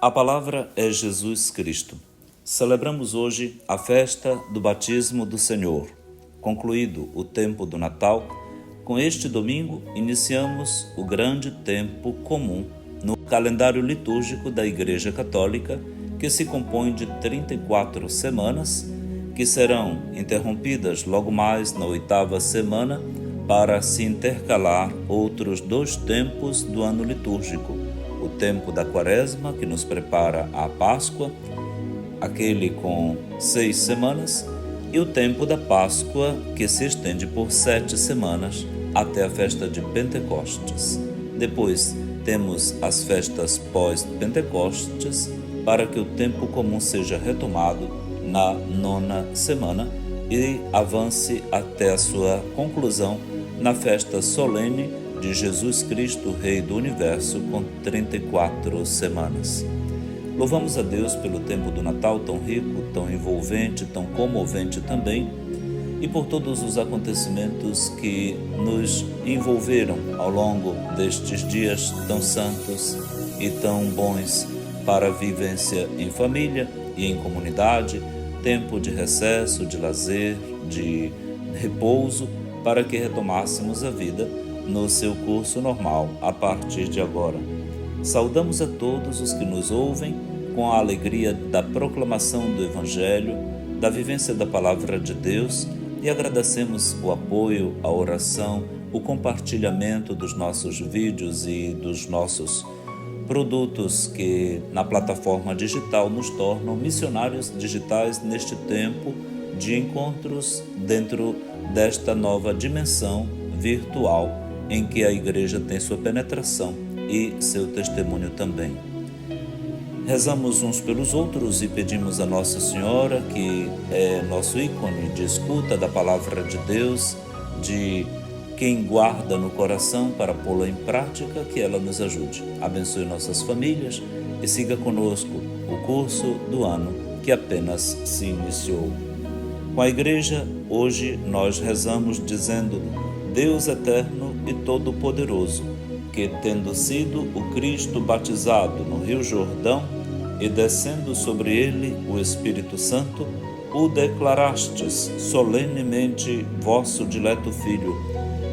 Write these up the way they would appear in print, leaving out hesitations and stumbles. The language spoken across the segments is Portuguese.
A palavra é Jesus Cristo. Celebramos hoje a festa do batismo do Senhor. Concluído o tempo do Natal, com este domingo iniciamos o grande tempo comum no calendário litúrgico da Igreja Católica, que se compõe de 34 semanas, que serão interrompidas logo mais na 8ª semana para se intercalar outros 2 tempos do ano litúrgico. O tempo da Quaresma, que nos prepara à Páscoa, aquele com 6 semanas, e o tempo da Páscoa, que se estende por 7 semanas até a festa de Pentecostes. Depois temos as festas pós-Pentecostes, para que o tempo comum seja retomado na 9ª semana e avance até a sua conclusão na festa solene de Jesus Cristo, Rei do Universo, com 34 semanas. Louvamos a Deus pelo tempo do Natal tão rico, tão envolvente, tão comovente também, e por todos os acontecimentos que nos envolveram ao longo destes dias tão santos e tão bons para a vivência em família e em comunidade, tempo de recesso, de lazer, de repouso, para que retomássemos a vida no seu curso normal a partir de agora. Saudamos a todos os que nos ouvem com a alegria da proclamação do Evangelho, da vivência da Palavra de Deus, e agradecemos o apoio, a oração, o compartilhamento dos nossos vídeos e dos nossos produtos que na plataforma digital nos tornam missionários digitais neste tempo de encontros dentro desta nova dimensão virtual em que a Igreja tem sua penetração e seu testemunho também. Rezamos uns pelos outros e pedimos a Nossa Senhora, que é nosso ícone de escuta da Palavra de Deus, de quem guarda no coração para pô-la em prática, que ela nos ajude. Abençoe nossas famílias e siga conosco o curso do ano que apenas se iniciou. Com a Igreja, hoje nós rezamos dizendo: Deus eterno e todo-poderoso, que tendo sido o Cristo batizado no Rio Jordão e descendo sobre ele o Espírito Santo, o declarastes solenemente vosso dileto Filho,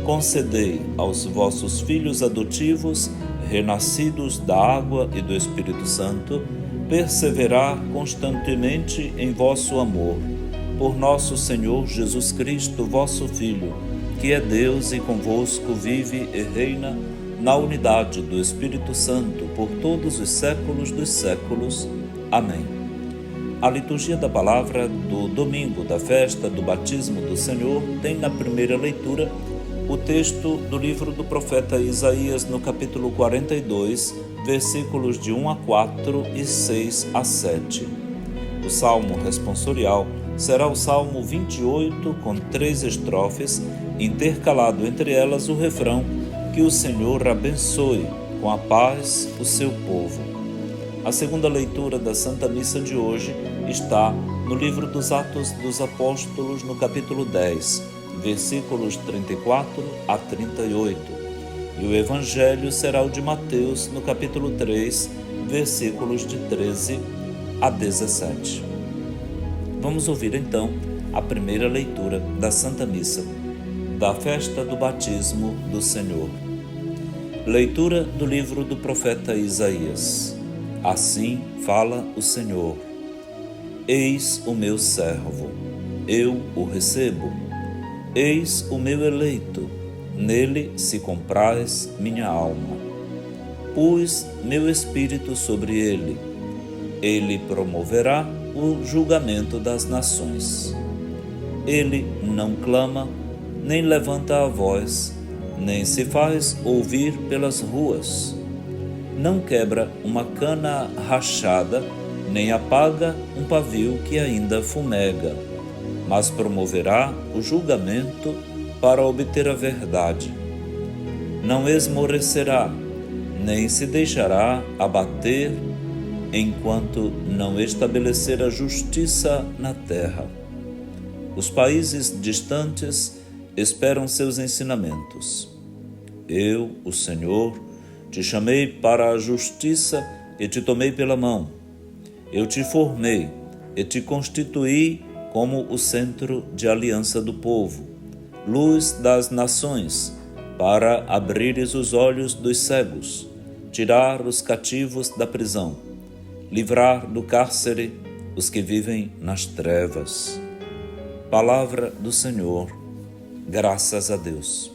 concedei aos vossos filhos adotivos, renascidos da água e do Espírito Santo, perseverar constantemente em vosso amor. Por nosso Senhor Jesus Cristo, vosso Filho, que é Deus e convosco vive e reina na unidade do Espírito Santo por todos os séculos dos séculos. Amém. A liturgia da palavra do domingo da festa do batismo do Senhor tem na primeira leitura o texto do livro do profeta Isaías, no capítulo 42, versículos de 1 a 4 e 6 a 7. O salmo responsorial será o Salmo 28, com 3 estrofes, intercalado entre elas o refrão: que o Senhor abençoe com a paz o seu povo. A segunda leitura da Santa Missa de hoje está no livro dos Atos dos Apóstolos, no capítulo 10, versículos 34 a 38. E o Evangelho será o de Mateus, no capítulo 3, versículos de 13 a 17. Vamos ouvir então a primeira leitura da Santa Missa, da festa do batismo do Senhor. Leitura do livro do profeta Isaías. Assim fala o Senhor: Eis o meu servo, eu o recebo. Eis o meu eleito, nele se compraz minha alma. Pus meu espírito sobre ele, ele promoverá o julgamento das nações. Ele não clama, nem levanta a voz, nem se faz ouvir pelas ruas. Não quebra uma cana rachada, nem apaga um pavio que ainda fumega, mas promoverá o julgamento para obter a verdade. Não esmorecerá, nem se deixará abater, enquanto não estabelecer a justiça na terra. Os países distantes esperam seus ensinamentos. Eu, o Senhor, te chamei para a justiça e te tomei pela mão. Eu te formei e te constituí como o centro de aliança do povo, luz das nações, para abrires os olhos dos cegos, tirar os cativos da prisão, livrar do cárcere os que vivem nas trevas. Palavra do Senhor, graças a Deus.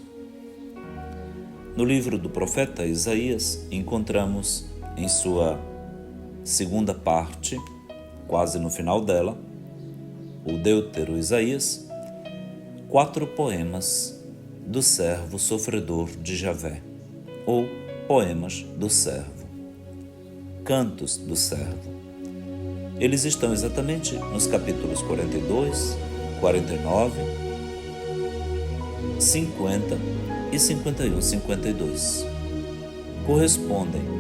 No livro do profeta Isaías, encontramos em sua segunda parte, quase no final dela, o Deutero Isaías, 4 poemas do servo sofredor de Javé, ou poemas do servo, cantos do servo. Eles estão exatamente nos capítulos 42, 49, 50 e 51, 52. Correspondem,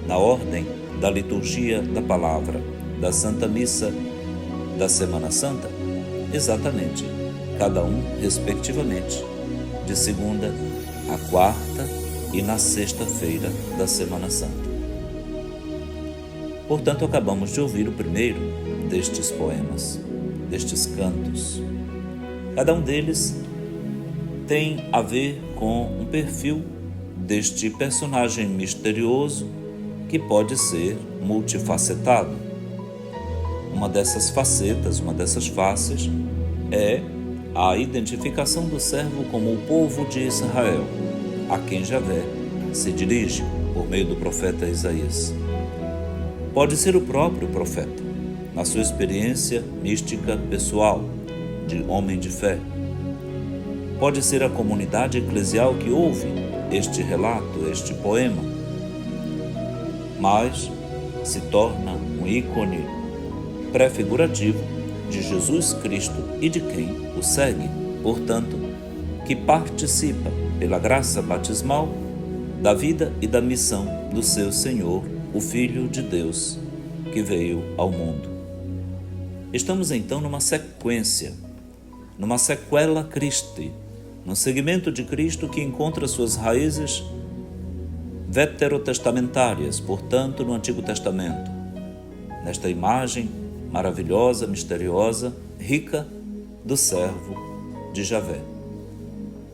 na ordem da liturgia da palavra da Santa Missa da Semana Santa, exatamente, cada um, respectivamente, de segunda a quarta e na sexta-feira da Semana Santa. Portanto, acabamos de ouvir o primeiro destes poemas, destes cantos. Cada um deles tem a ver com um perfil deste personagem misterioso que pode ser multifacetado. Uma dessas facetas, uma dessas faces, é a identificação do servo como o povo de Israel, a quem Javé se dirige por meio do profeta Isaías. Pode ser o próprio profeta, na sua experiência mística pessoal, de homem de fé. Pode ser a comunidade eclesial que ouve este relato, este poema, mas se torna um ícone prefigurativo de Jesus Cristo e de quem o segue, portanto, que participa pela graça batismal da vida e da missão do seu Senhor, o Filho de Deus, que veio ao mundo. Estamos então numa sequência, numa sequela Christi, no segmento de Cristo que encontra suas raízes veterotestamentárias, portanto, no Antigo Testamento, nesta imagem maravilhosa, misteriosa, rica do servo de Javé.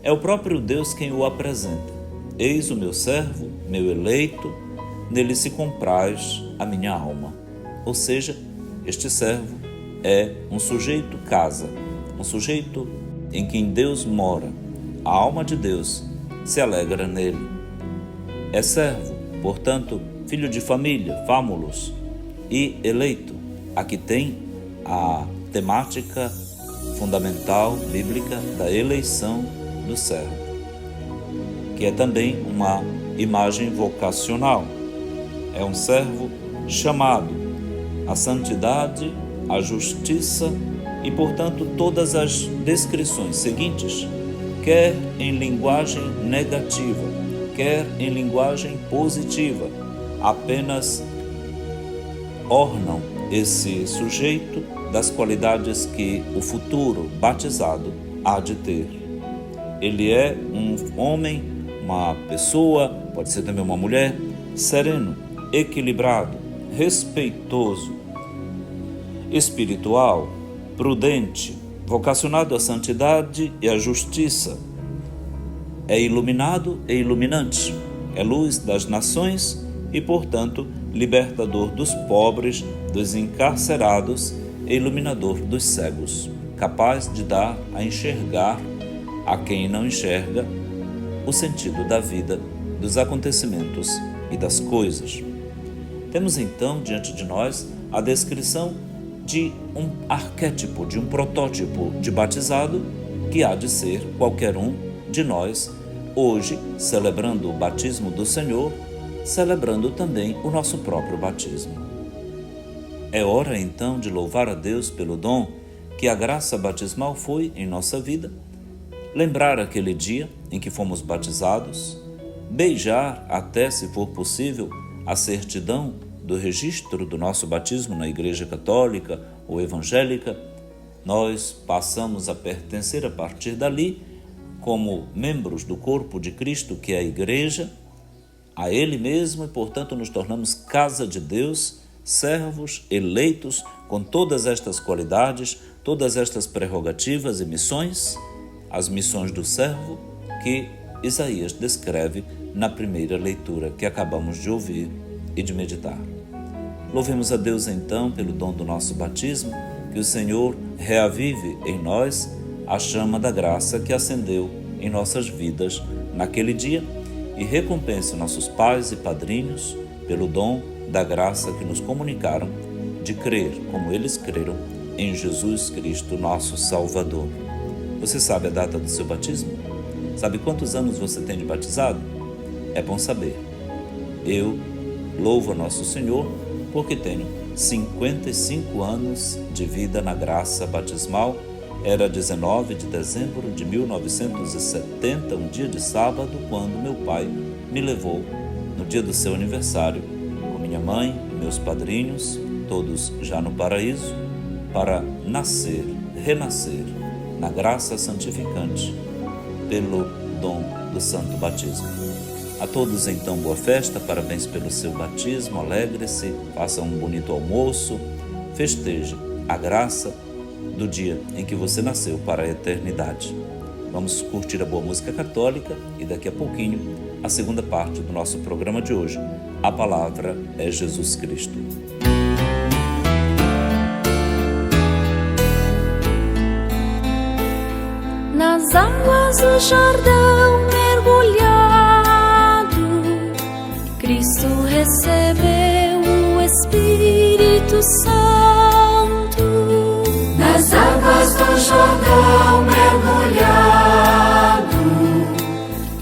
É o próprio Deus quem o apresenta. Eis o meu servo, meu eleito, nele se compraz a minha alma. Ou seja, este servo é um sujeito casa, um sujeito em quem Deus mora. A alma de Deus se alegra nele. É servo, portanto, filho de família, fámulos, e eleito. Aqui tem a temática fundamental bíblica da eleição do servo, que é também uma imagem vocacional. É um servo chamado à santidade, à justiça e, portanto, todas as descrições seguintes, quer em linguagem negativa, quer em linguagem positiva, apenas ornam esse sujeito das qualidades que o futuro batizado há de ter. Ele é um homem, uma pessoa, pode ser também uma mulher, sereno, equilibrado, respeitoso, espiritual, prudente, vocacionado à santidade e à justiça. É iluminado e iluminante, é luz das nações e, portanto, libertador dos pobres, dos encarcerados e iluminador dos cegos, capaz de dar a enxergar a quem não enxerga o sentido da vida, dos acontecimentos e das coisas. Temos então diante de nós a descrição de um arquétipo, de um protótipo de batizado que há de ser qualquer um de nós, hoje, celebrando o batismo do Senhor, celebrando também o nosso próprio batismo. É hora então de louvar a Deus pelo dom que a graça batismal foi em nossa vida, lembrar aquele dia em que fomos batizados, beijar até, se for possível, a certidão do registro do nosso batismo na Igreja Católica ou Evangélica. Nós passamos a pertencer a partir dali, como membros do corpo de Cristo, que é a Igreja, a Ele mesmo e, portanto, nos tornamos casa de Deus, servos eleitos com todas estas qualidades, todas estas prerrogativas e missões, as missões do servo que Isaías descreve na primeira leitura que acabamos de ouvir e de meditar. Louvemos a Deus então pelo dom do nosso batismo, que o Senhor reavive em nós a chama da graça que acendeu em nossas vidas naquele dia e recompense nossos pais e padrinhos pelo dom da graça que nos comunicaram de crer como eles creram em Jesus Cristo, nosso Salvador. Você sabe a data do seu batismo? Sabe quantos anos você tem de batizado? É bom saber. Eu louvo a nosso Senhor porque tenho 55 anos de vida na graça batismal. Era 19 de dezembro de 1970, um dia de sábado, quando meu pai me levou, no dia do seu aniversário, com minha mãe e meus padrinhos, todos já no paraíso, para renascer na graça santificante pelo dom do santo batismo. A todos então boa festa, parabéns pelo seu batismo, alegre-se, faça um bonito almoço, festeje a graça do dia em que você nasceu para a eternidade. Vamos curtir a boa música católica e daqui a pouquinho a segunda parte do nosso programa de hoje. A palavra é Jesus Cristo. Nas águas do Jordão mergulhado, Cristo recebeu o Espírito Santo. Nas águas do Jordão mergulhado,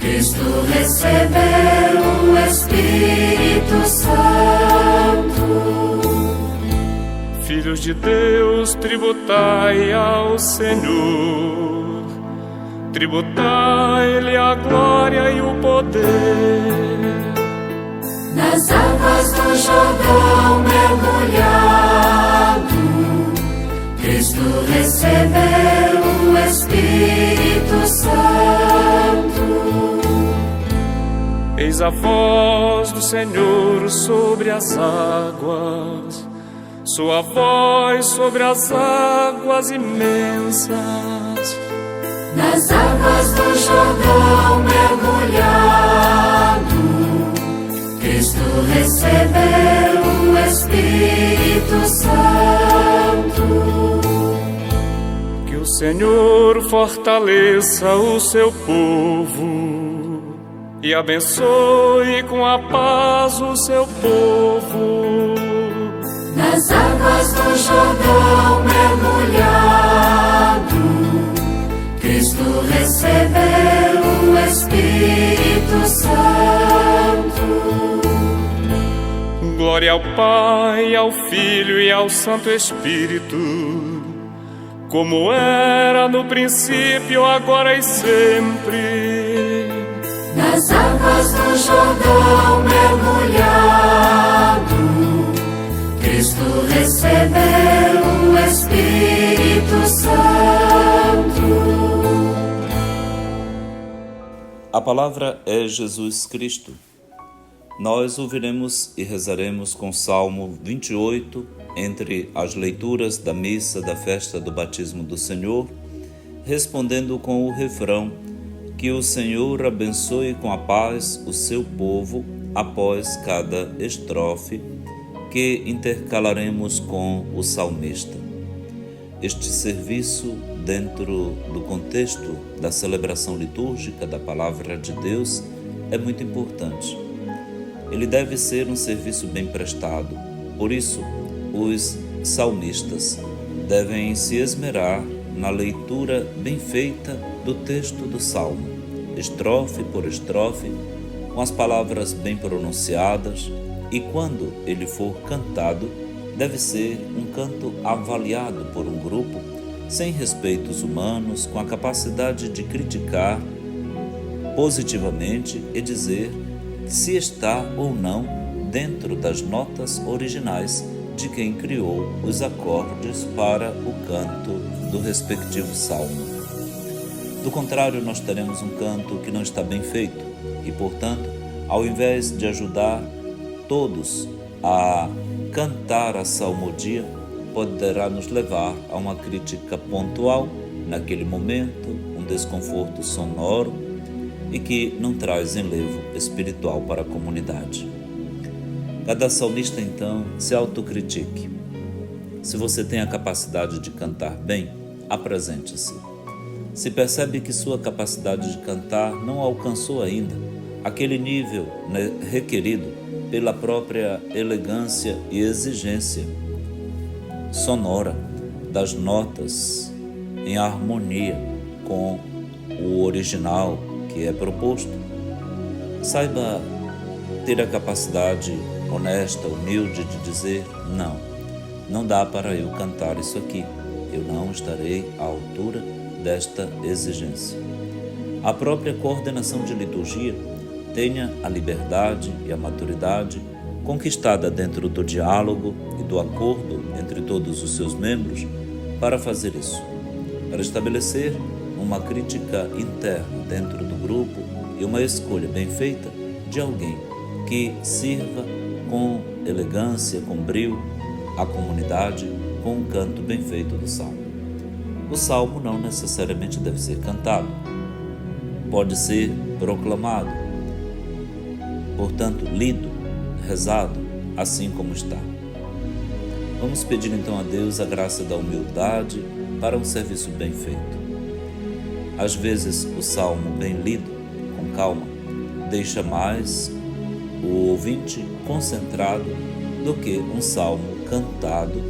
Cristo recebeu o Espírito Santo. Filhos de Deus, tributai ao Senhor, tributai-lhe a glória e o poder. Nas águas do Jordão mergulhado, Cristo recebeu o Espírito Santo. Eis a voz do Senhor sobre as águas, sua voz sobre as águas imensas. Nas águas do Jordão mergulhado, Cristo recebeu o Espírito Santo. Que o Senhor fortaleça o seu povo e abençoe com a paz o seu povo. Nas águas do Jordão mergulhado, Cristo recebeu o Espírito Santo. Glória ao Pai, ao Filho e ao Santo Espírito, como era no princípio, agora e sempre. Nas águas do Jordão mergulhado, Cristo recebeu o Espírito Santo. A palavra é Jesus Cristo. Nós ouviremos e rezaremos com o Salmo 28, entre as leituras da missa da festa do batismo do Senhor, respondendo com o refrão: que o Senhor abençoe com a paz o seu povo, após cada estrofe, que intercalaremos com o salmista. Este serviço, dentro do contexto da celebração litúrgica da Palavra de Deus, é muito importante. Ele deve ser um serviço bem prestado. Por isso, os salmistas devem se esmerar na leitura bem feita do texto do Salmo, estrofe por estrofe, com as palavras bem pronunciadas, e quando ele for cantado, deve ser um canto avaliado por um grupo, sem respeitos humanos, com a capacidade de criticar positivamente e dizer se está ou não dentro das notas originais de quem criou os acordes para o canto do respectivo salmo. Do contrário, nós teremos um canto que não está bem feito e, portanto, ao invés de ajudar todos a cantar a salmodia, poderá nos levar a uma crítica pontual, naquele momento, um desconforto sonoro e que não traz enlevo espiritual para a comunidade. Cada salmista, então, se autocritique. Se você tem a capacidade de cantar bem, apresente-se. Se percebe que sua capacidade de cantar não alcançou ainda aquele nível requerido pela própria elegância e exigência sonora das notas em harmonia com o original que é proposto, saiba ter a capacidade honesta, humilde de dizer: não dá para eu cantar isso aqui, eu não estarei à altura desta exigência. A própria coordenação de liturgia tenha a liberdade e a maturidade conquistada dentro do diálogo e do acordo entre todos os seus membros para fazer isso, para estabelecer uma crítica interna dentro do grupo e uma escolha bem feita de alguém que sirva com elegância, com brio, a comunidade com um canto bem feito do salmo. O salmo não necessariamente deve ser cantado, pode ser proclamado, portanto, lido, rezado, assim como está. Vamos pedir então a Deus a graça da humildade para um serviço bem feito. Às vezes, o salmo bem lido, com calma, deixa mais o ouvinte concentrado do que um salmo cantado,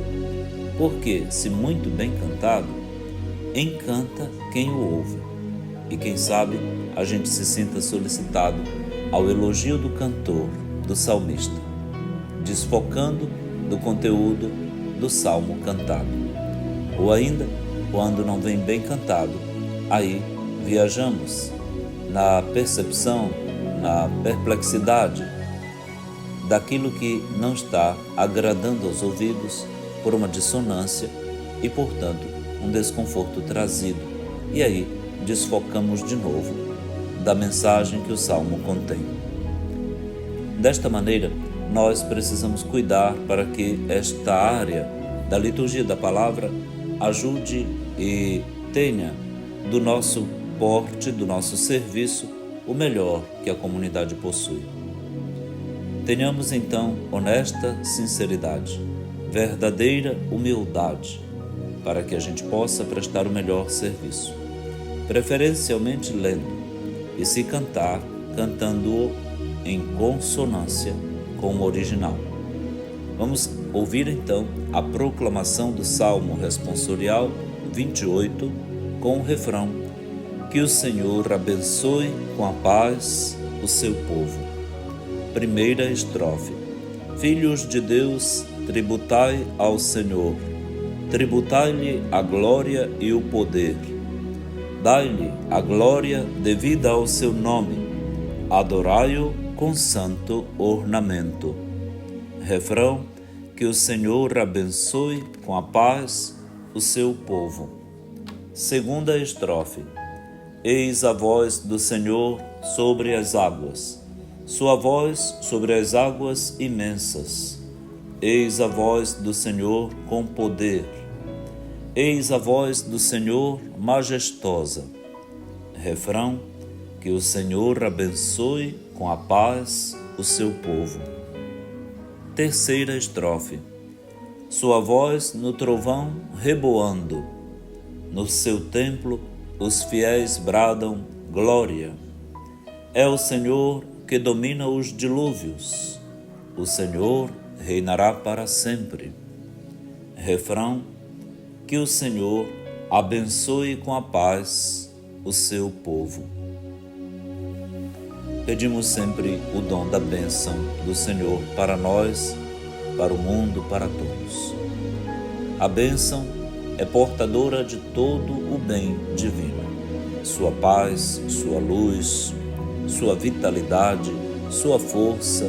porque, se muito bem cantado, encanta quem o ouve. E quem sabe a gente se sinta solicitado ao elogio do cantor, do salmista, desfocando do conteúdo do salmo cantado. Ou ainda, quando não vem bem cantado, aí viajamos na percepção, na perplexidade daquilo que não está agradando aos ouvidos por uma dissonância e, portanto, um desconforto trazido. E aí desfocamos de novo da mensagem que o salmo contém. Desta maneira, nós precisamos cuidar para que esta área da liturgia da palavra ajude e tenha do nosso porte, do nosso serviço, o melhor que a comunidade possui. Tenhamos então honesta sinceridade, verdadeira humildade, para que a gente possa prestar o melhor serviço, preferencialmente lendo, e se cantar, cantando-o em consonância com o original. Vamos ouvir então a proclamação do Salmo Responsorial 28 com o refrão: que o Senhor abençoe com a paz o seu povo. Primeira estrofe. Filhos de Deus, tributai ao Senhor, tributai-lhe a glória e o poder. Dai-lhe a glória devida ao seu nome, adorai-o com santo ornamento. Refrão: que o Senhor abençoe com a paz o seu povo. Segunda estrofe. Eis a voz do Senhor sobre as águas, sua voz sobre as águas imensas. Eis a voz do Senhor com poder. Eis a voz do Senhor majestosa. Refrão: que o Senhor abençoe com a paz o seu povo. Terceira estrofe. Sua voz no trovão reboando. No seu templo os fiéis bradam glória. É o Senhor que domina os dilúvios. O Senhor reinará para sempre. Refrão: que o Senhor abençoe com a paz o seu povo. Pedimos sempre o dom da bênção do Senhor para nós, para o mundo, para todos. A bênção é portadora de todo o bem divino. Sua paz, sua luz, sua vitalidade, sua força.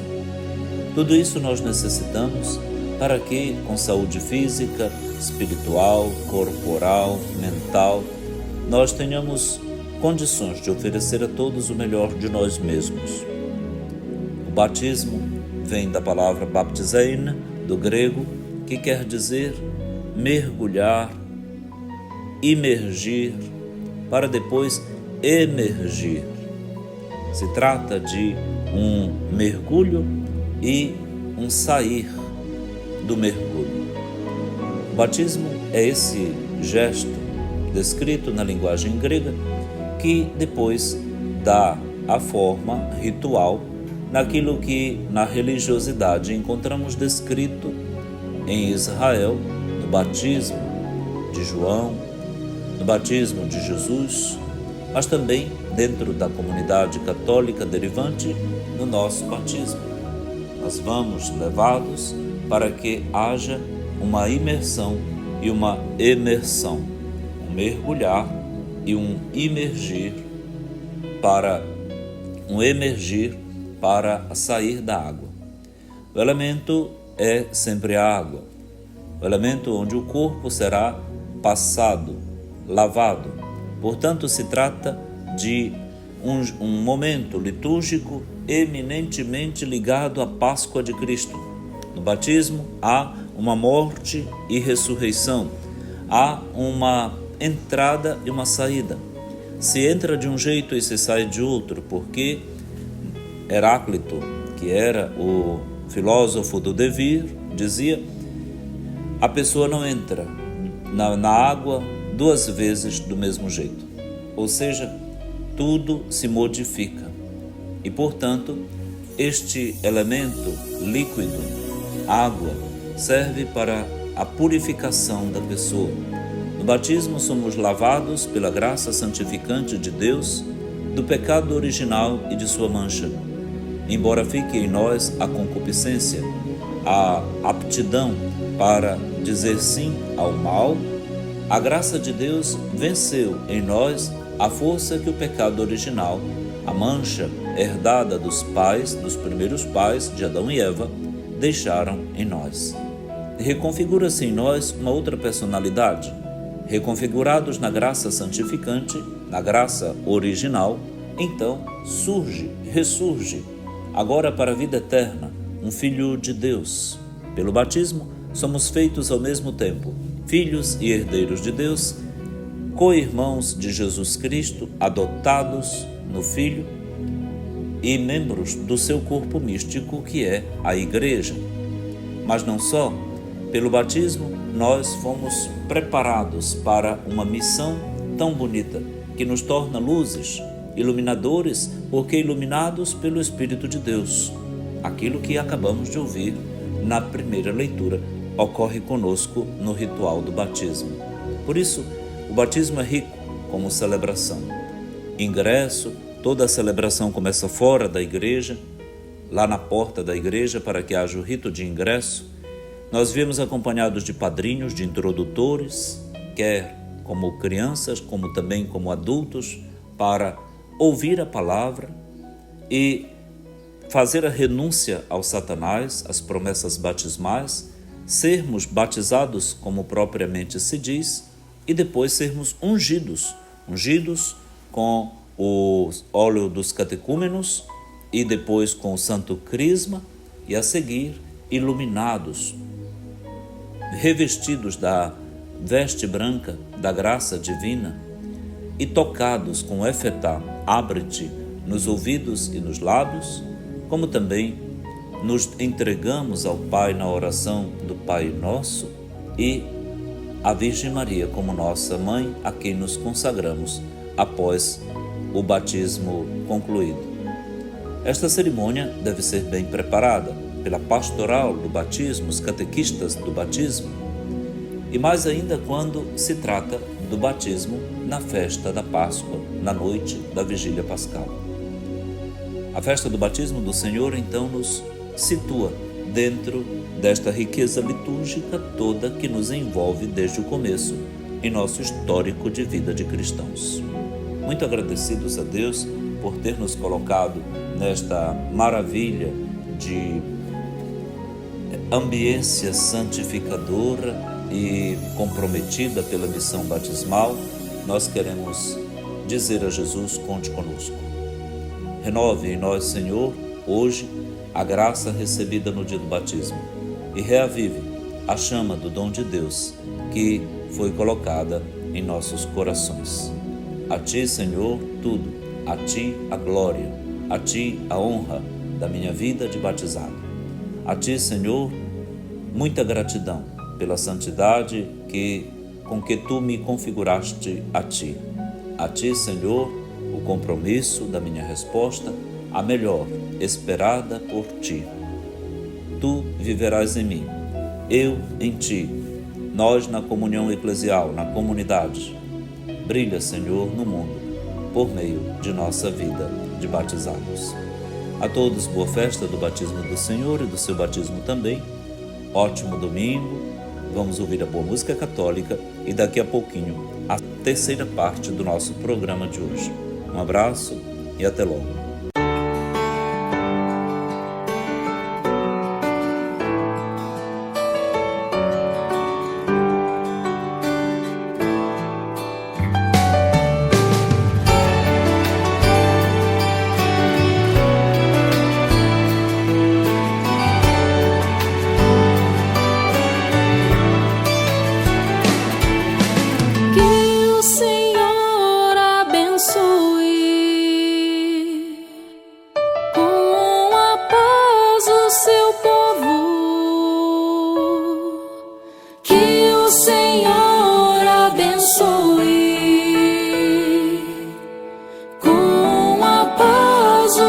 Tudo isso nós necessitamos para que, com saúde física, espiritual, corporal, mental, nós tenhamos condições de oferecer a todos o melhor de nós mesmos. batismo vem da palavra baptizein, do grego, que quer dizer mergulhar, imergir, para depois emergir. Se trata de um mergulho e um sair do mergulho. O batismo é esse gesto descrito na linguagem grega que depois dá a forma ritual naquilo que na religiosidade encontramos descrito em Israel, no batismo de João, no batismo de Jesus, mas também dentro da comunidade católica derivante no nosso batismo. Nós vamos levados para que haja uma imersão e uma emersão, um mergulhar e um emergir para sair da água. O elemento é sempre a água, o elemento onde o corpo será passado, lavado. Portanto, se trata de um momento litúrgico eminentemente ligado à Páscoa de Cristo. No batismo há uma morte e ressurreição, há uma entrada e uma saída. Se entra de um jeito e se sai de outro, porque Heráclito, que era o filósofo do devir, dizia: a pessoa não entra na água duas vezes do mesmo jeito. Ou seja, tudo se modifica. E, portanto, este elemento líquido, água, serve para a purificação da pessoa. No batismo somos lavados pela graça santificante de Deus do pecado original e de sua mancha. Embora fique em nós a concupiscência, a aptidão para dizer sim ao mal, a graça de Deus venceu em nós a força que o pecado original, a mancha herdada dos pais, dos primeiros pais de Adão e Eva, deixaram em nós. Reconfigura-se em nós uma outra personalidade. Reconfigurados na graça santificante, na graça original, então ressurge, agora para a vida eterna, um Filho de Deus. Pelo batismo, somos feitos ao mesmo tempo filhos e herdeiros de Deus, co-irmãos de Jesus Cristo, adotados no Filho e membros do seu corpo místico, que é a Igreja. Mas não só, pelo batismo nós fomos preparados para uma missão tão bonita, que nos torna luzes, iluminadores, porque iluminados pelo Espírito de Deus. Aquilo que acabamos de ouvir na primeira leitura ocorre conosco no ritual do batismo. Por isso, o batismo é rico como celebração. Ingresso, toda a celebração começa fora da igreja, lá na porta da igreja, para que haja o rito de ingresso. Nós viemos acompanhados de padrinhos, de introdutores, quer como crianças, como também como adultos, para ouvir a palavra e fazer a renúncia ao Satanás, às promessas batismais, sermos batizados como propriamente se diz, e depois sermos ungidos com o óleo dos catecúmenos e depois com o santo crisma, e a seguir iluminados, revestidos da veste branca da graça divina e tocados com o efetá, abre-te nos ouvidos e nos lábios, como também nos entregamos ao Pai na oração do Pai Nosso e a Virgem Maria como nossa mãe, a quem nos consagramos após o batismo concluído. Esta cerimônia deve ser bem preparada pela pastoral do batismo, os catequistas do batismo, e mais ainda quando se trata do batismo na festa da Páscoa, na noite da Vigília Pascal. A festa do batismo do Senhor, então, nos situa dentro desta riqueza litúrgica toda que nos envolve desde o começo em nosso histórico de vida de cristãos. Muito agradecidos a Deus por ter nos colocado nesta maravilha de ambiência santificadora e comprometida pela missão batismal, nós queremos dizer a Jesus: conte conosco. Renove em nós, Senhor, hoje a graça recebida no dia do batismo e reavive a chama do dom de Deus que foi colocada em nossos corações. A Ti, Senhor, tudo, a Ti a glória, a Ti a honra da minha vida de batizado. A Ti, Senhor, muita gratidão pela santidade com que Tu me configuraste a Ti. A Ti, Senhor, o compromisso da minha resposta, a melhor, esperada por Ti. Tu viverás em mim, eu em Ti, nós na comunhão eclesial, na comunidade. Brilha, Senhor, no mundo, por meio de nossa vida de batizados. A todos, boa festa do batismo do Senhor e do seu batismo também. Ótimo domingo, vamos ouvir a boa música católica e daqui a pouquinho a terceira parte do nosso programa de hoje. Um abraço e até logo.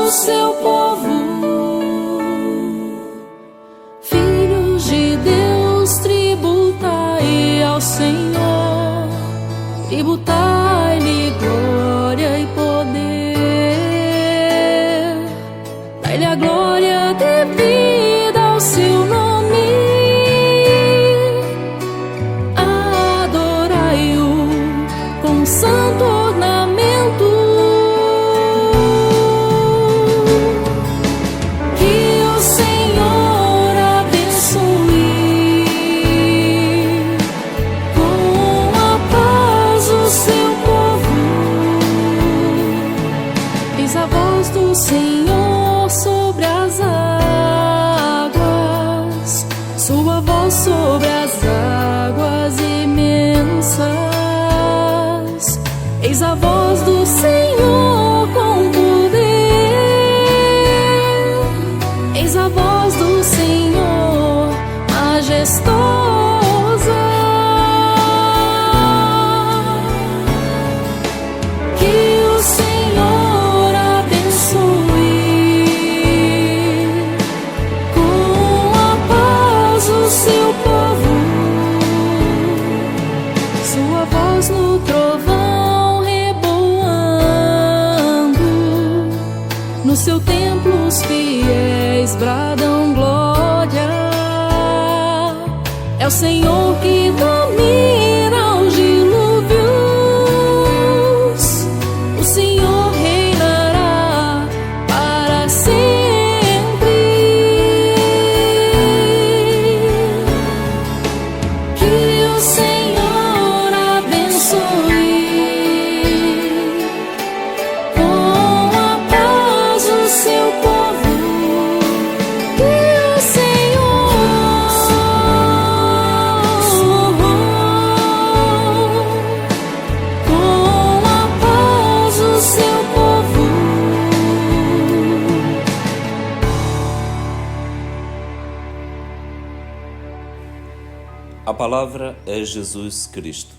Seu povo, filhos de Deus, tributai ao Senhor, tributai-lhe glória e poder, dai-lhe a glória devida ao seu nome, adorai-o com santo ornamento. Senhor sobre as águas, sua voz sobre as águas imensas. Eis a voz do Senhor com poder, eis a voz do Senhor majestosa. No trovão reboando, no seu templo os fiéis bradam glória. É o Senhor que domina os dilúvios, o Senhor reinará para sempre. Que o Senhor com a paz o seu povo, que o Senhor com a paz o seu povo. A palavra é Jesus Cristo.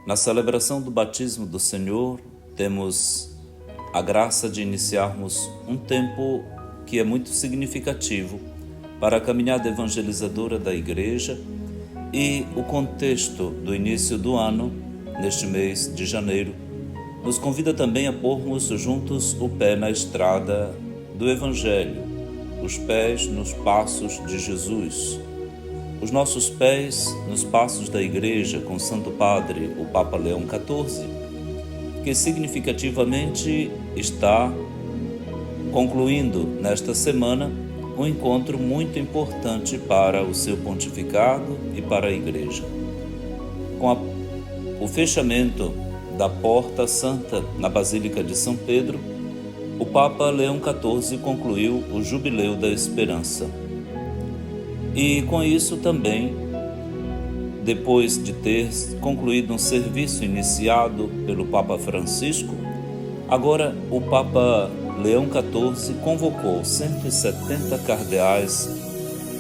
Na celebração do batismo do Senhor, temos a graça de iniciarmos um tempo que é muito significativo para a caminhada evangelizadora da Igreja e o contexto do início do ano, neste mês de janeiro, nos convida também a pormos juntos o pé na estrada do Evangelho, os pés nos passos de Jesus, os nossos pés nos passos da Igreja com o Santo Padre, o Papa Leão XIV, que significativamente está concluindo nesta semana um encontro muito importante para o seu pontificado e para a Igreja. Com o fechamento da Porta Santa na Basílica de São Pedro, o Papa Leão XIV concluiu o Jubileu da Esperança. E com isso também, depois de ter concluído um serviço iniciado pelo Papa Francisco, agora o Papa Leão XIV convocou 170 cardeais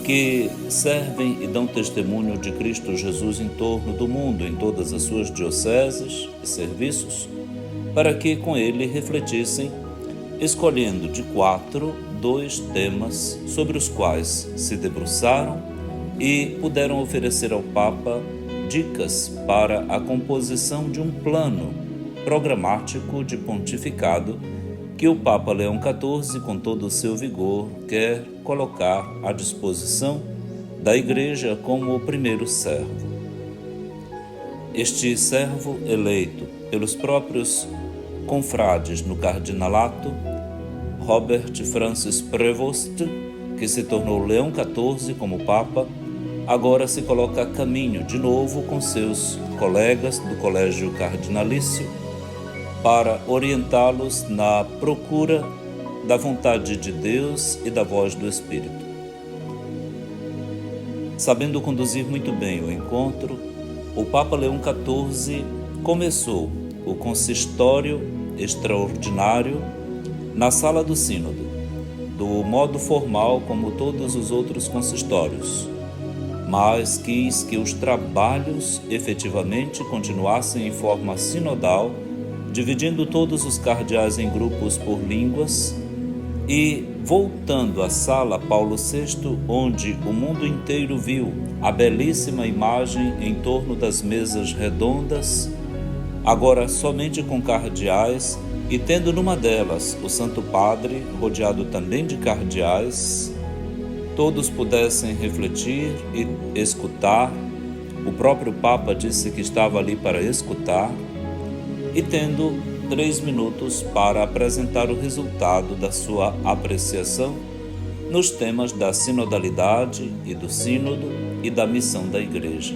que servem e dão testemunho de Cristo Jesus em torno do mundo, em todas as suas dioceses e serviços, para que com ele refletissem, escolhendo de 2 temas sobre os quais se debruçaram e puderam oferecer ao Papa dicas para a composição de um plano programático de pontificado que o Papa Leão XIV, com todo o seu vigor, quer colocar à disposição da Igreja como o primeiro servo. Este servo, eleito pelos próprios confrades no cardinalato, Robert Francis Prevost, que se tornou Leão XIV como Papa, agora se coloca a caminho de novo com seus colegas do Colégio Cardinalício para orientá-los na procura da vontade de Deus e da voz do Espírito. Sabendo conduzir muito bem o encontro, o Papa Leão XIV começou o consistório extraordinário na Sala do Sínodo, do modo formal como todos os outros consistórios, mas quis que os trabalhos efetivamente continuassem em forma sinodal, dividindo todos os cardeais em grupos por línguas e voltando à Sala Paulo VI, onde o mundo inteiro viu a belíssima imagem em torno das mesas redondas, agora somente com cardeais, e tendo numa delas o Santo Padre, rodeado também de cardeais, todos pudessem refletir e escutar. O próprio Papa disse que estava ali para escutar, e tendo 3 minutos para apresentar o resultado da sua apreciação nos temas da sinodalidade e do sínodo e da missão da Igreja,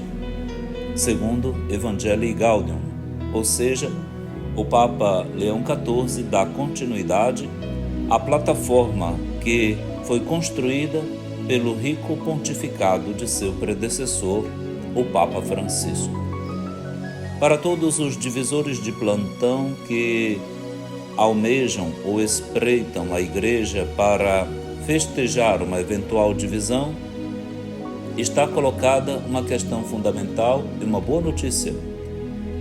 segundo Evangelii Gaudium, ou seja, o Papa Leão XIV dá continuidade à plataforma que foi construída pelo rico pontificado de seu predecessor, o Papa Francisco. Para todos os divisores de plantão que almejam ou espreitam a Igreja para festejar uma eventual divisão, está colocada uma questão fundamental e uma boa notícia.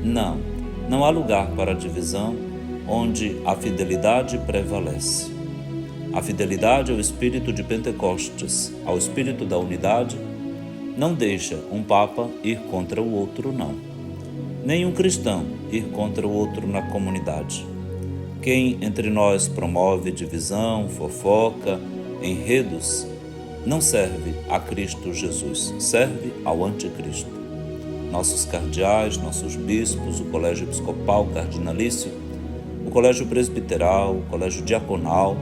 Não há lugar para a divisão onde a fidelidade prevalece. A fidelidade ao espírito de Pentecostes, ao espírito da unidade, não deixa um Papa ir contra o outro, não. Nem um cristão ir contra o outro na comunidade. Quem entre nós promove divisão, fofoca, enredos, não serve a Cristo Jesus, serve ao anticristo. Nossos cardeais, nossos bispos, o colégio episcopal cardinalício, o colégio presbiteral, o colégio diaconal,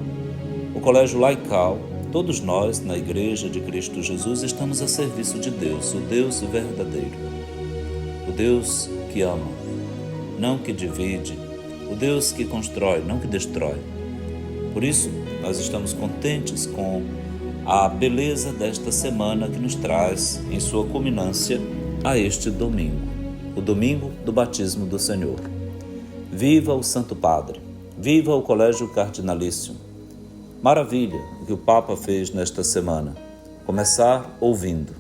o colégio laical, todos nós, na Igreja de Cristo Jesus, estamos a serviço de Deus, o Deus verdadeiro, o Deus que ama, não que divide, o Deus que constrói, não que destrói. Por isso, nós estamos contentes com a beleza desta semana que nos traz, em sua culminância, a este domingo, o domingo do batismo do Senhor. Viva o Santo Padre, viva o Colégio Cardinalício. Maravilha o que o Papa fez nesta semana, começar ouvindo.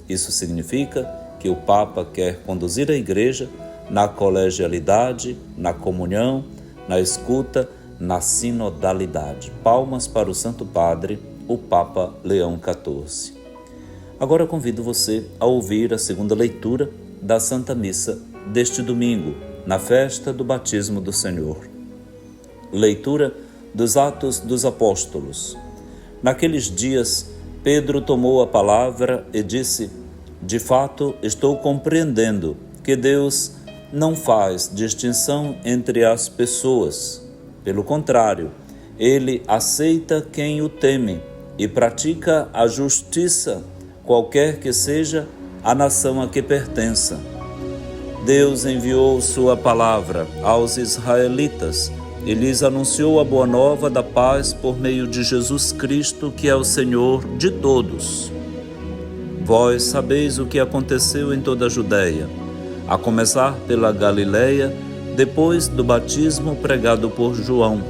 Isso significa que o Papa quer conduzir a Igreja na colegialidade, na comunhão, na escuta, na sinodalidade. Palmas para o Santo Padre, o Papa Leão XIV. Agora convido você a ouvir a segunda leitura da Santa Missa deste domingo, na festa do batismo do Senhor. Leitura dos Atos dos Apóstolos. Naqueles dias, Pedro tomou a palavra e disse: de fato, estou compreendendo que Deus não faz distinção entre as pessoas. Pelo contrário, Ele aceita quem o teme e pratica a justiça, qualquer que seja a nação a que pertença. Deus enviou sua palavra aos israelitas e lhes anunciou a boa nova da paz por meio de Jesus Cristo, que é o Senhor de todos. Vós sabeis o que aconteceu em toda a Judéia, a começar pela Galileia, depois do batismo pregado por João.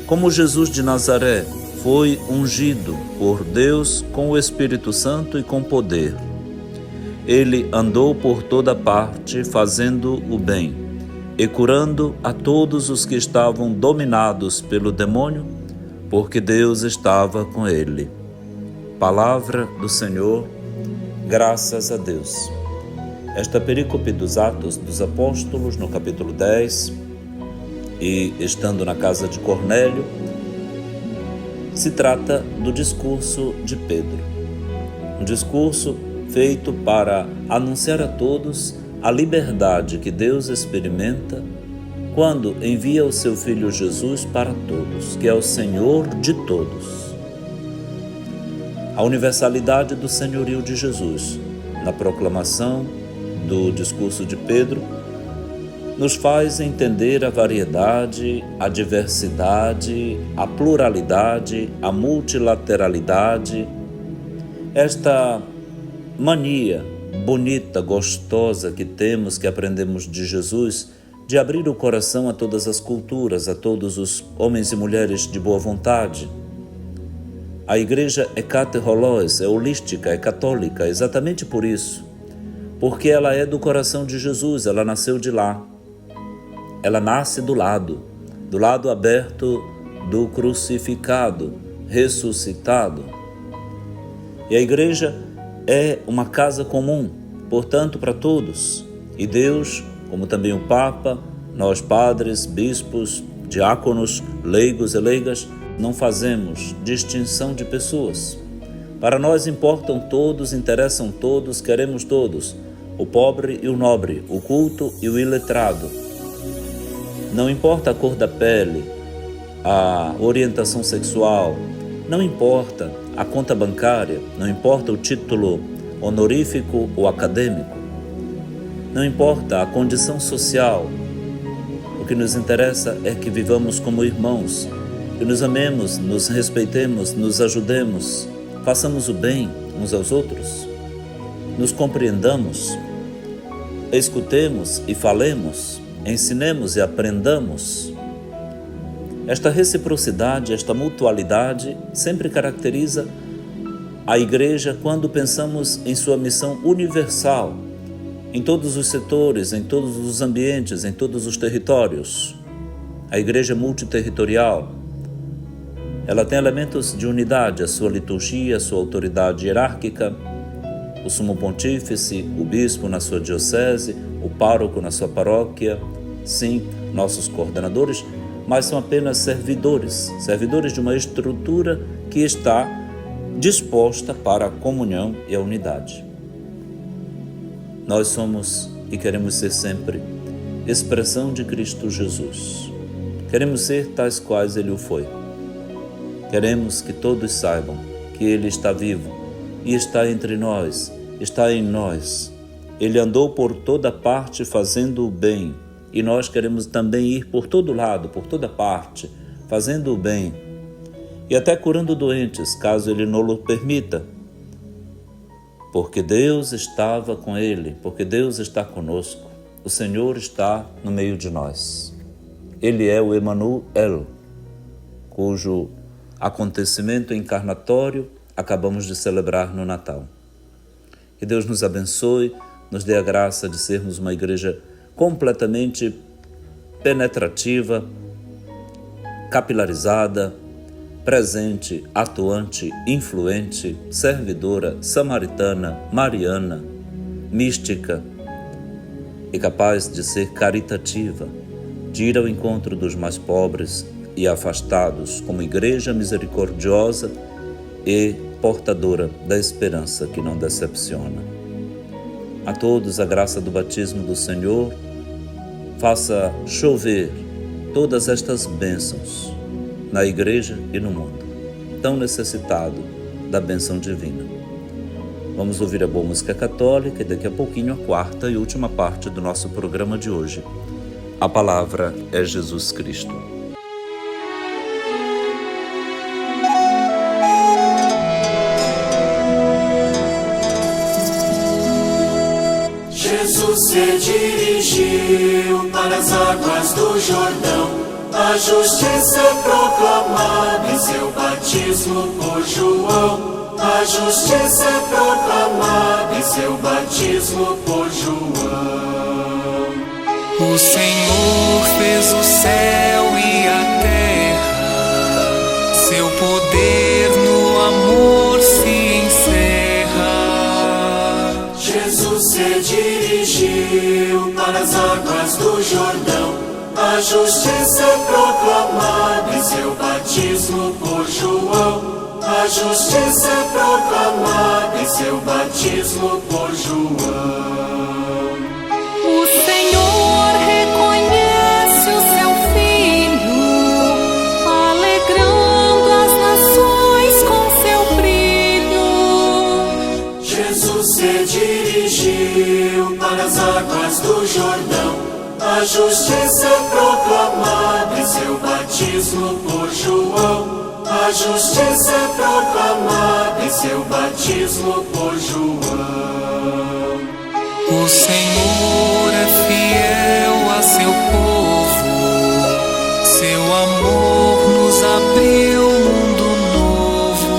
Como Jesus de Nazaré foi ungido por Deus com o Espírito Santo e com poder. Ele andou por toda parte fazendo o bem e curando a todos os que estavam dominados pelo demônio, porque Deus estava com ele. Palavra do Senhor, graças a Deus. Esta perícope dos Atos dos Apóstolos, no capítulo 10, e estando na casa de Cornélio, se trata do discurso de Pedro. Um discurso feito para anunciar a todos a liberdade que Deus experimenta quando envia o seu Filho Jesus para todos, que é o Senhor de todos. A universalidade do senhorio de Jesus, na proclamação do discurso de Pedro, nos faz entender a variedade, a diversidade, a pluralidade, a multilateralidade, esta mania bonita, gostosa que temos, que aprendemos de Jesus, de abrir o coração a todas as culturas, a todos os homens e mulheres de boa vontade. A igreja é caterholós, é holística, é católica, exatamente por isso, porque ela é do coração de Jesus, ela nasceu de lá. Ela nasce do lado aberto do crucificado, ressuscitado. E a igreja é uma casa comum, portanto, para todos. E Deus, como também o Papa, nós padres, bispos, diáconos, leigos e leigas, não fazemos distinção de pessoas. Para nós importam todos, interessam todos, queremos todos, o pobre e o nobre, o culto e o iletrado. Não importa a cor da pele, a orientação sexual, não importa a conta bancária, não importa o título honorífico ou acadêmico, não importa a condição social. O que nos interessa é que vivamos como irmãos, que nos amemos, nos respeitemos, nos ajudemos, façamos o bem uns aos outros, nos compreendamos, escutemos e falemos, ensinemos e aprendamos. Esta reciprocidade, esta mutualidade sempre caracteriza a igreja quando pensamos em sua missão universal, em todos os setores, em todos os ambientes, em todos os territórios. A igreja é multiterritorial. Ela tem elementos de unidade, a sua liturgia, a sua autoridade hierárquica, o sumo pontífice, o bispo na sua diocese, o pároco na sua paróquia, sim, nossos coordenadores, mas são apenas servidores de uma estrutura que está disposta para a comunhão e a unidade. Nós somos e queremos ser sempre expressão de Cristo Jesus. Queremos ser tais quais Ele o foi. Queremos que todos saibam que Ele está vivo e está entre nós, está em nós. Ele andou por toda parte fazendo o bem, e nós queremos também ir por todo lado, por toda parte, fazendo o bem e até curando doentes, caso Ele não o permita. Porque Deus estava com ele, porque Deus está conosco. O Senhor está no meio de nós. Ele é o Emmanuel, cujo acontecimento encarnatório acabamos de celebrar no Natal. Que Deus nos abençoe, nos dê a graça de sermos uma igreja completamente penetrativa, capilarizada, presente, atuante, influente, servidora, samaritana, mariana, mística e capaz de ser caritativa, de ir ao encontro dos mais pobres e afastados, como igreja misericordiosa e portadora da esperança que não decepciona. A todos a graça do batismo do Senhor faça chover todas estas bênçãos na igreja e no mundo, tão necessitado da bênção divina. Vamos ouvir a boa música católica e daqui a pouquinho a quarta e última parte do nosso programa de hoje. A palavra é Jesus Cristo. se dirigiu para as águas do Jordão. A justiça é proclamada em seu batismo por João. A justiça é proclamada em seu batismo por João. O Senhor fez o céu e a terra, seu poder no amor se encerra. Jesus se dirigiu para as águas do Jordão. A justiça é proclamada em seu batismo por João. A justiça é proclamada em seu batismo por João. O Senhor reconhece o seu Filho, alegrando as nações com seu brilho. Jesus se dirigiu para as águas do Jordão. A justiça é proclamada em seu batismo por João. A justiça é proclamada em seu batismo por João. O Senhor é fiel a seu povo, seu amor nos abriu mundo novo.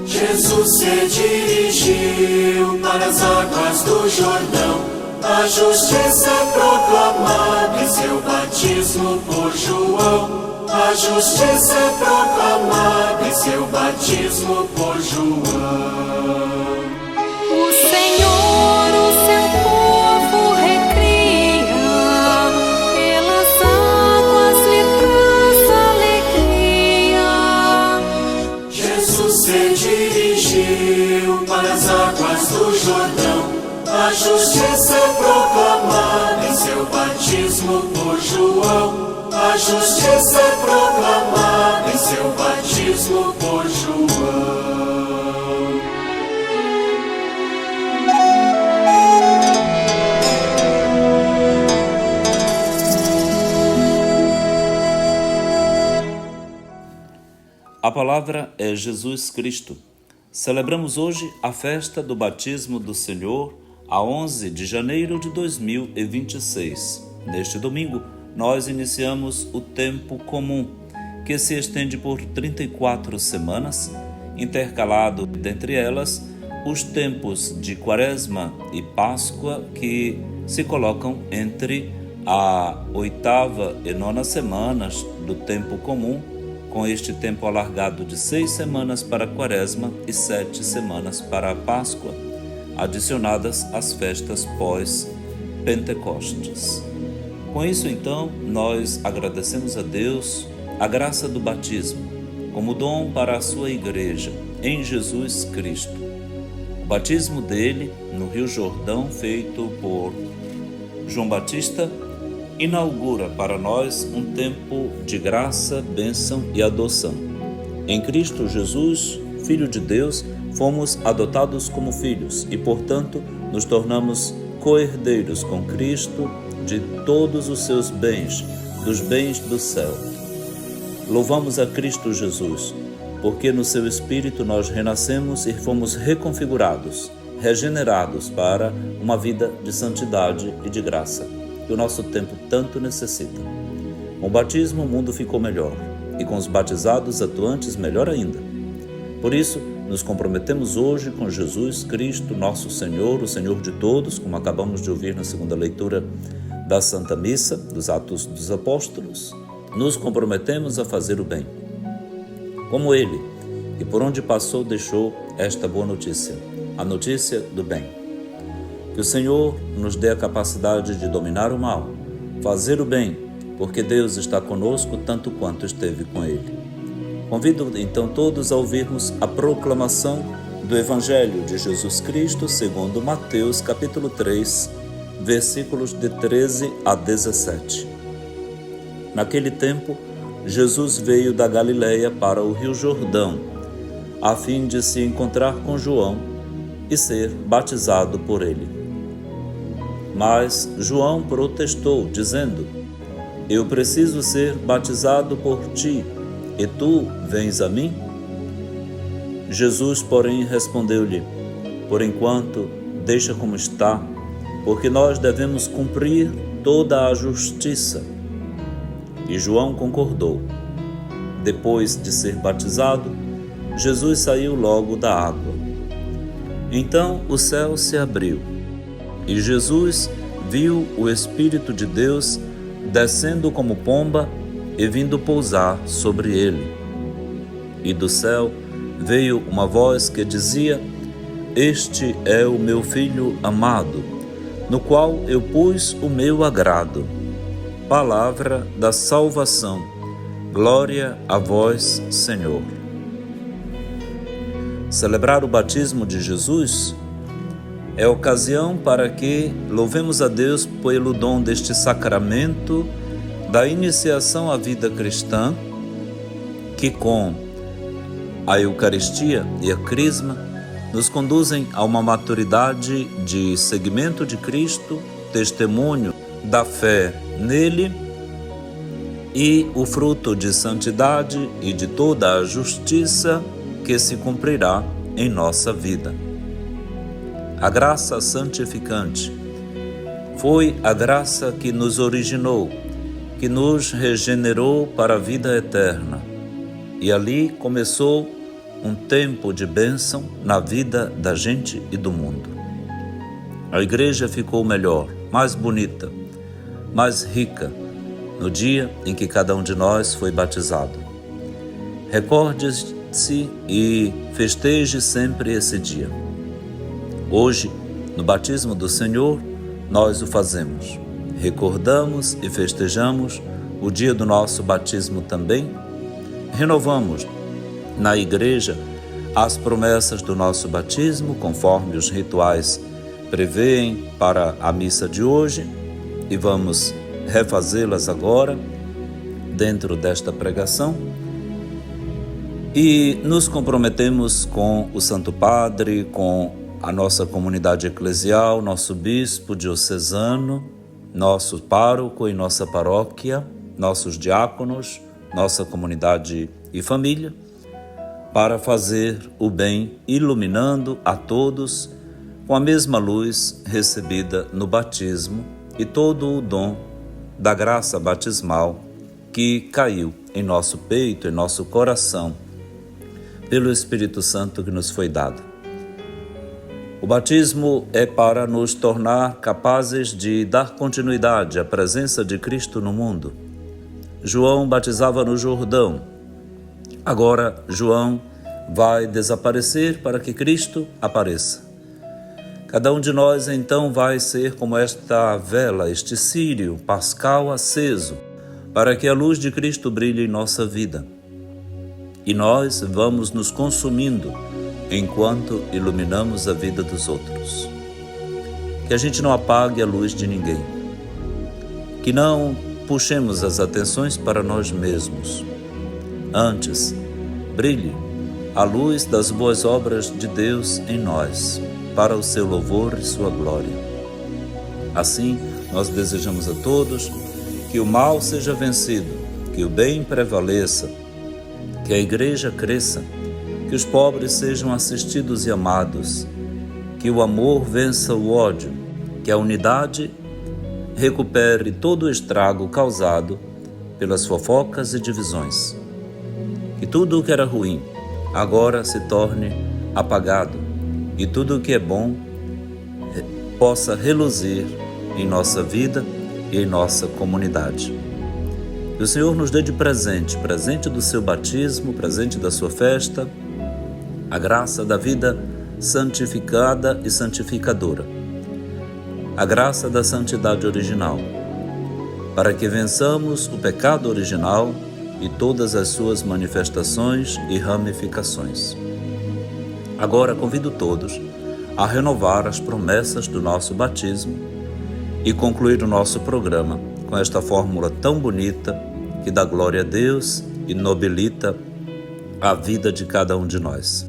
Jesus se dirigiu para as águas do Jordão. A justiça é proclamada em seu batismo por João. A justiça é proclamada em seu batismo por João. O Senhor, o seu povo recria, pelas águas lhe traz alegria. Jesus se dirigiu para as águas do Jordão. A justiça é proclamada em seu batismo por João. A justiça é proclamada em seu batismo por João. A palavra é Jesus Cristo. Celebramos hoje a festa do batismo do Senhor, a 11 de janeiro de 2026. Neste domingo, nós iniciamos o tempo comum, que se estende por 34 semanas, intercalado dentre elas os tempos de Quaresma e Páscoa, que se colocam entre a 8ª e 9ª semanas do tempo comum, com este tempo alargado de 6 semanas para a Quaresma e 7 semanas para a Páscoa, adicionadas às festas pós-Pentecostes. Com isso, então, nós agradecemos a Deus a graça do batismo, como dom para a sua igreja, em Jesus Cristo. O batismo dele, no Rio Jordão, feito por João Batista, inaugura para nós um tempo de graça, bênção e adoção. Em Cristo Jesus, Filho de Deus, fomos adotados como filhos e, portanto, nos tornamos co-herdeiros com Cristo de todos os seus bens, dos bens do céu. Louvamos a Cristo Jesus, porque no seu Espírito nós renascemos e fomos reconfigurados, regenerados para uma vida de santidade e de graça, que o nosso tempo tanto necessita. Com o batismo o mundo ficou melhor, e com os batizados atuantes melhor ainda. Por isso, nos comprometemos hoje com Jesus Cristo, nosso Senhor, o Senhor de todos, como acabamos de ouvir na segunda leitura da Santa Missa, dos Atos dos Apóstolos. Nos comprometemos a fazer o bem, como Ele, que por onde passou deixou esta boa notícia, a notícia do bem. Que o Senhor nos dê a capacidade de dominar o mal, fazer o bem, porque Deus está conosco tanto quanto esteve com Ele. Convido então todos a ouvirmos a proclamação do Evangelho de Jesus Cristo segundo Mateus capítulo 3, versículos de 13 a 17. Naquele tempo, Jesus veio da Galileia para o Rio Jordão, a fim de se encontrar com João e ser batizado por ele. Mas João protestou, dizendo: Eu preciso ser batizado por ti, e tu vens a mim? Jesus, porém, respondeu-lhe: Por enquanto, deixa como está, porque nós devemos cumprir toda a justiça. E João concordou. Depois de ser batizado, Jesus saiu logo da água. Então o céu se abriu, e Jesus viu o Espírito de Deus descendo como pomba e vindo pousar sobre ele. E do céu veio uma voz que dizia: Este é o meu Filho amado, no qual eu pus o meu agrado. Palavra da salvação. Glória a vós, Senhor. Celebrar o batismo de Jesus é ocasião para que louvemos a Deus pelo dom deste sacramento da iniciação à vida cristã, que com a Eucaristia e a Crisma nos conduzem a uma maturidade de seguimento de Cristo, testemunho da fé nele e o fruto de santidade e de toda a justiça que se cumprirá em nossa vida. A graça santificante foi a graça que nos originou, que nos regenerou para a vida eterna. E ali começou um tempo de bênção na vida da gente e do mundo. A igreja ficou melhor, mais bonita, mais rica, no dia em que cada um de nós foi batizado. Recorde-se e festeje sempre esse dia. Hoje, no batismo do Senhor, nós o fazemos. Recordamos e festejamos o dia do nosso batismo também. Renovamos na igreja as promessas do nosso batismo, conforme os rituais prevêem para a missa de hoje, e vamos refazê-las agora, dentro desta pregação. E nos comprometemos com o Santo Padre, com a nossa comunidade eclesial, nosso bispo diocesano, nosso pároco e nossa paróquia, nossos diáconos, nossa comunidade e família, para fazer o bem, iluminando a todos com a mesma luz recebida no batismo e todo o dom da graça batismal que caiu em nosso peito, em nosso coração, pelo Espírito Santo que nos foi dado. O batismo é para nos tornar capazes de dar continuidade à presença de Cristo no mundo. João batizava no Jordão. Agora João vai desaparecer para que Cristo apareça. Cada um de nós então vai ser como esta vela, este círio pascal aceso, para que a luz de Cristo brilhe em nossa vida. E nós vamos nos consumindo enquanto iluminamos a vida dos outros. Que a gente não apague a luz de ninguém. Que não puxemos as atenções para nós mesmos. Antes, brilhe a luz das boas obras de Deus em nós, para o seu louvor e sua glória. Assim, nós desejamos a todos que o mal seja vencido, que o bem prevaleça, que a igreja cresça, que os pobres sejam assistidos e amados, que o amor vença o ódio, que a unidade recupere todo o estrago causado pelas fofocas e divisões. Que tudo o que era ruim agora se torne apagado e tudo o que é bom possa reluzir em nossa vida e em nossa comunidade. Que o Senhor nos dê de presente do seu batismo, presente da sua festa, a graça da vida santificada e santificadora, a graça da santidade original, para que vençamos o pecado original e todas as suas manifestações e ramificações. Agora convido todos a renovar as promessas do nosso batismo e concluir o nosso programa com esta fórmula tão bonita que dá glória a Deus e nobilita a vida de cada um de nós.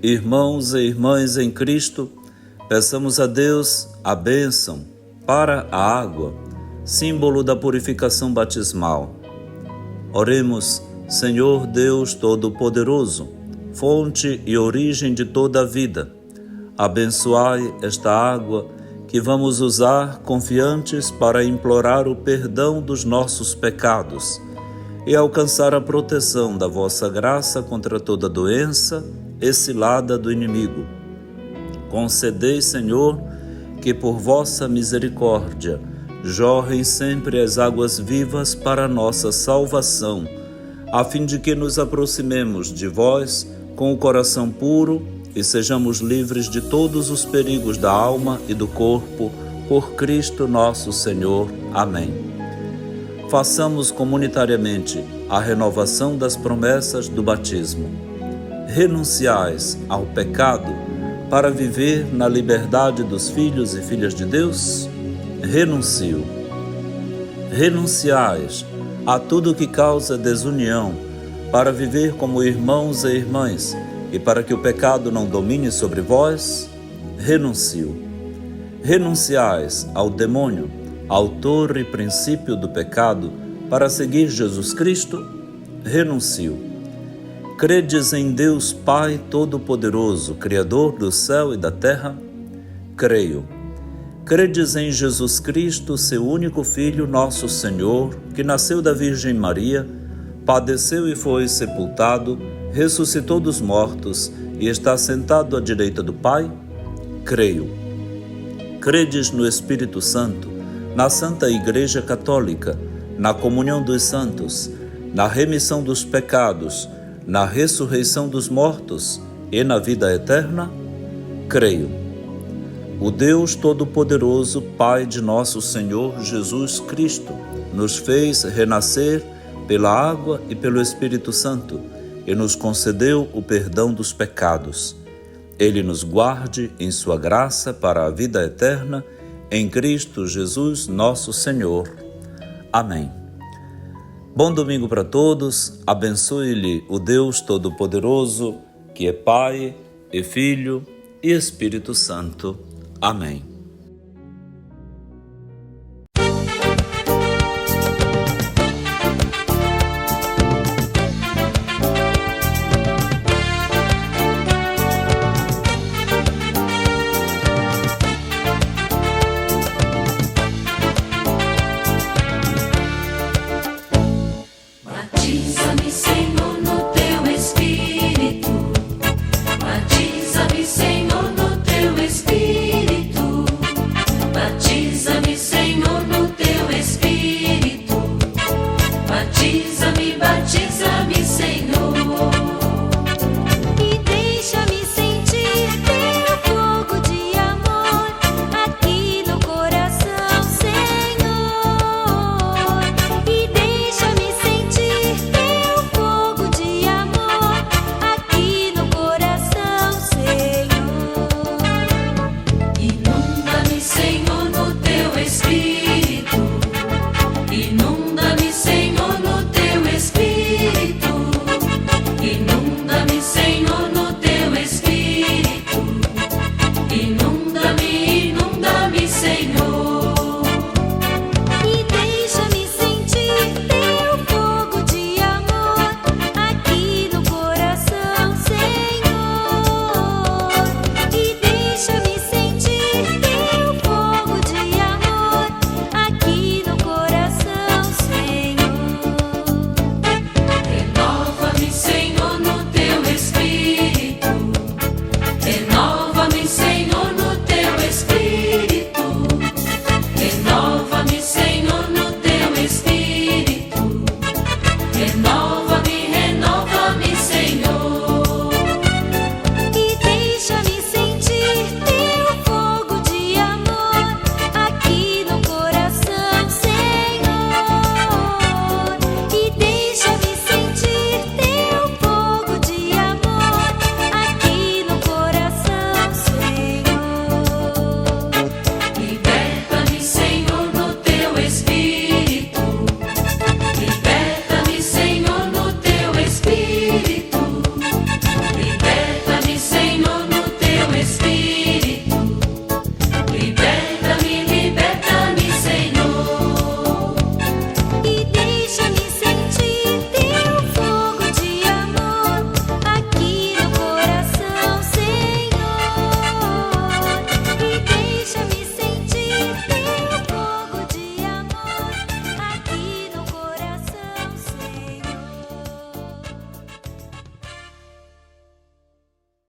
Irmãos e irmãs em Cristo, peçamos a Deus a bênção para a água, símbolo da purificação batismal. Oremos, Senhor Deus Todo-Poderoso, fonte e origem de toda a vida, abençoai esta água que vamos usar confiantes para implorar o perdão dos nossos pecados e alcançar a proteção da vossa graça contra toda doença e cilada do inimigo. Concedei, Senhor, que por vossa misericórdia jorrem sempre as águas vivas para a nossa salvação, a fim de que nos aproximemos de vós com o coração puro e sejamos livres de todos os perigos da alma e do corpo, por Cristo nosso Senhor. Amém. Façamos comunitariamente a renovação das promessas do batismo. Renunciais ao pecado para viver na liberdade dos filhos e filhas de Deus? Renuncio. Renunciais a tudo que causa desunião para viver como irmãos e irmãs e para que o pecado não domine sobre vós? Renuncio. Renunciais ao demônio, autor e princípio do pecado, para seguir Jesus Cristo? Renuncio. Credes em Deus Pai Todo-Poderoso, Criador do céu e da terra? Creio. Credes em Jesus Cristo, seu único Filho, nosso Senhor, que nasceu da Virgem Maria, padeceu e foi sepultado, ressuscitou dos mortos e está sentado à direita do Pai? Creio. Credes no Espírito Santo, na Santa Igreja Católica, na comunhão dos santos, na remissão dos pecados, na ressurreição dos mortos e na vida eterna? Creio. O Deus Todo-Poderoso, Pai de nosso Senhor Jesus Cristo, nos fez renascer pela água e pelo Espírito Santo e nos concedeu o perdão dos pecados. Ele nos guarde em sua graça para a vida eterna, em Cristo Jesus, nosso Senhor. Amém. Bom domingo para todos, abençoe-lhe o Deus Todo-Poderoso, que é Pai e Filho e Espírito Santo. Amém.